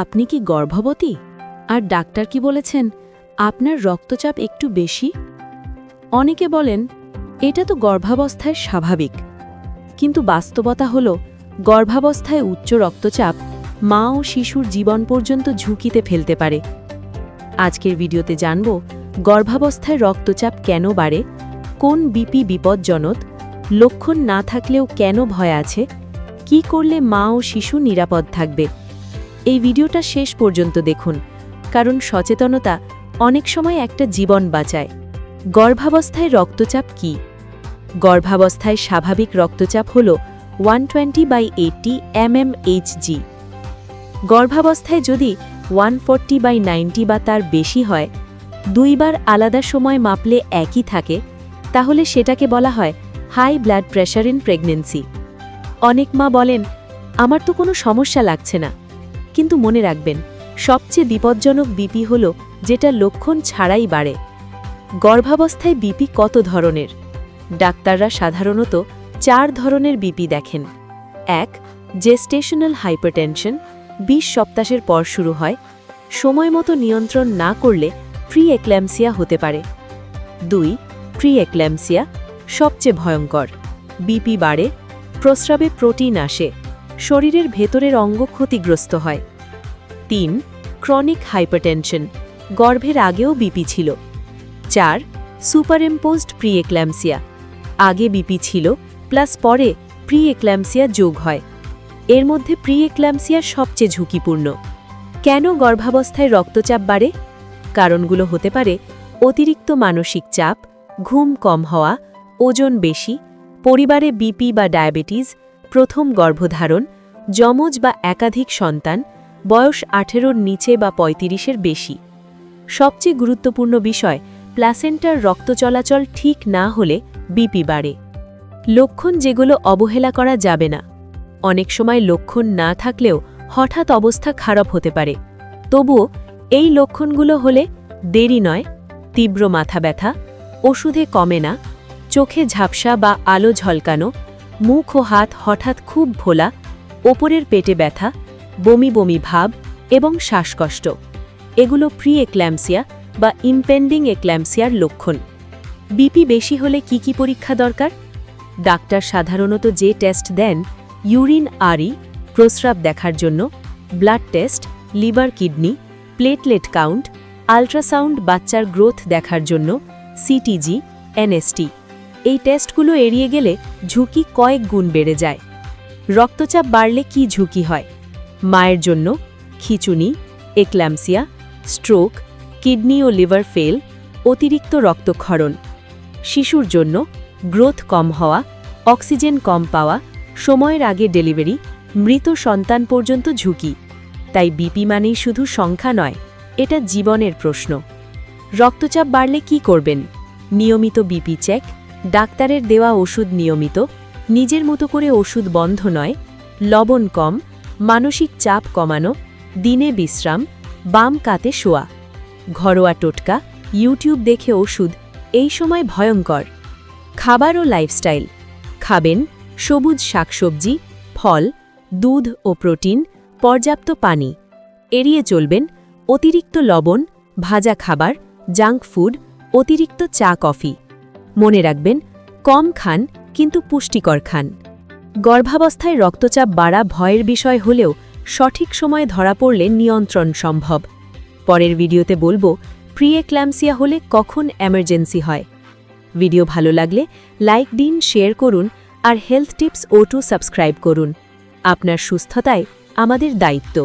আপনি কি গর্ভবতী? আর ডাক্তার কি বলেছেন আপনার রক্তচাপ একটু বেশি? অনেকে বলেন এটা তো গর্ভাবস্থায় স্বাভাবিক, কিন্তু বাস্তবতা হল গর্ভাবস্থায় উচ্চ রক্তচাপ মা ও শিশুর জীবন পর্যন্ত ঝুঁকিতে ফেলতে পারে। আজকের ভিডিওতে জানব গর্ভাবস্থায় রক্তচাপ কেন বাড়ে, কোন বিপি বিপজ্জনক, লক্ষণ না থাকলেও কেন ভয় আছে, কি করলে মা ও শিশু নিরাপদ থাকবে। এই ভিডিওটা শেষ পর্যন্ত দেখুন, কারণ সচেতনতা অনেক সময় একটা জীবন বাঁচায়। গর্ভাবস্থায় রক্তচাপ কি? গর্ভাবস্থায় স্বাভাবিক রক্তচাপ হল 120/80 mmHg। গর্ভাবস্থায় যদি 140/90 বা তার বেশি হয়, দুইবার আলাদা সময় মাপলে একই থাকে, তাহলে সেটাকে বলা হয় high blood pressure in pregnancy. অনেক মা বলেন আমার তো কোনো সমস্যা লাগছে না, কিন্তু মনে রাখবেন সবচেয়ে বিপজ্জনক বিপি হল যেটা লক্ষণ ছাড়াই বাড়ে। গর্ভাবস্থায় বিপি কত ধরনের? ডাক্তাররা সাধারণত 4 ধরনের বিপি দেখেন। 1. জেস্টেশনাল হাইপারটেনশন, 20 সপ্তাহের পর শুরু হয়, সময় মতো নিয়ন্ত্রণ না করলে প্রি এক্ল্যাম্পসিয়া হতে পারে। 2. প্রি এক্ল্যাম্পসিয়া, সবচেয়ে ভয়ঙ্কর। বিপি বাড়ে, প্রস্রাবে প্রোটিন আসে, শরীরের ভেতরের অঙ্গ ক্ষতিগ্রস্ত হয়। 3. ক্রনিক হাইপারটেনশন, গর্ভের আগেও বিপি ছিল। 4. সুপারইম্পোজড প্রি এক্ল্যাম্পসিয়া, আগে বিপি ছিল প্লাস পরে প্রি এক্ল্যাম্পসিয়া যোগ হয়। এর মধ্যে প্রি এক্ল্যাম্পসিয়া সবচেয়ে ঝুঁকিপূর্ণ। কেন গর্ভাবস্থায় রক্তচাপ বাড়ে? কারণগুলো হতে পারে অতিরিক্ত মানসিক চাপ, ঘুম কম হওয়া, ওজন বেশি, পরিবারে বিপি বা ডায়াবেটিস, প্রথম গর্ভধারণ, যমজ বা একাধিক সন্তান, বয়স 18-র নিচে বা 35-এর বেশি। সবচেয়ে গুরুত্বপূর্ণ বিষয়, প্লাসেন্টার রক্ত চলাচল ঠিক না হলে বিপি বাড়ে। লক্ষণ যেগুলো অবহেলা করা যাবে না। অনেক সময় লক্ষণ না থাকলেও হঠাৎ অবস্থা খারাপ হতে পারে। তবুও এই লক্ষণগুলো হলে দেরি নয়: তীব্র মাথা ব্যথা, ওষুধে কমে না, চোখে ঝাপসা বা আলো ঝলকানো, মুখ ও হাত হঠাৎ খুব ভোলা, ওপরের পেটে ব্যথা, বমি বমি ভাব এবং শ্বাসকষ্ট। এগুলো প্রি এক্ল্যাম্পসিয়া বা ইমপেন্ডিং এক্ল্যাম্পসিয়ার লক্ষণ। বিপি বেশি হলে কি পরীক্ষা দরকার? ডাক্তার সাধারণত যে টেস্ট দেন, ইউরিন আরই, প্রস্রাব দেখার জন্য, blood test, liver kidney, platelet count, ultrasound বাচ্চার গ্রোথ দেখার জন্য, সিটিজি, এনএসটি। এই টেস্টগুলো এড়িয়ে গেলে ঝুঁকি কয়েক গুণ বেড়ে যায়। রক্তচাপ বাড়লে কি ঝুঁকি হয়? মায়ের জন্য খিঁচুনি, এক্ল্যাম্পসিয়া, স্ট্রোক, কিডনি ও লিভার ফেল, অতিরিক্ত রক্তক্ষরণ। শিশুর জন্য গ্রোথ কম হওয়া, অক্সিজেন কম পাওয়া, সময়ের আগে ডেলিভারি, মৃত সন্তান পর্যন্ত ঝুঁকি। তাই বিপি মানেই শুধু সংখ্যা নয়, এটা জীবনের প্রশ্ন। রক্তচাপ বাড়লে কি করবেন? নিয়মিত বিপি চেক, ডাক্তারের দেওয়া ওষুধ নিয়মিত, নিজের মতো করে ওষুধ বন্ধ নয়, লবণ কম, মানসিক চাপ কমানো, দিনে বিশ্রাম, বাম কাতে শোয়া। ঘরোয়া টোটকা, ইউটিউব দেখে ওষুধ এই সময় ভয়ঙ্কর। খাবার ও লাইফস্টাইল খাবেন: সবুজ শাকসবজি, ফল, দুধ ও প্রোটিন, পর্যাপ্ত পানি। এড়িয়ে চলবেন অতিরিক্ত লবণ, ভাজা খাবার, জাঙ্ক ফুড, অতিরিক্ত চা কফি। মনে রাখবেন কম খান কিন্তু পুষ্টিকর খান। গর্ভাবস্থায় রক্তচাপ বাড়া ভয়ের বিষয় হলেও সঠিক সময়ে ধরা পড়লে নিয়ন্ত্রণ সম্ভব। পরের ভিডিওতে বলবো প্রি এক্ল্যাম্পসিয়া হলে কখন এমার্জেন্সি হয়। ভিডিও ভালো লাগলে লাইক দিন, শেয়ার করুন আর হেলথ টিপস O2 সাবস্ক্রাইব করুন। আপনার সুস্থতায় আমাদের দায়িত্ব।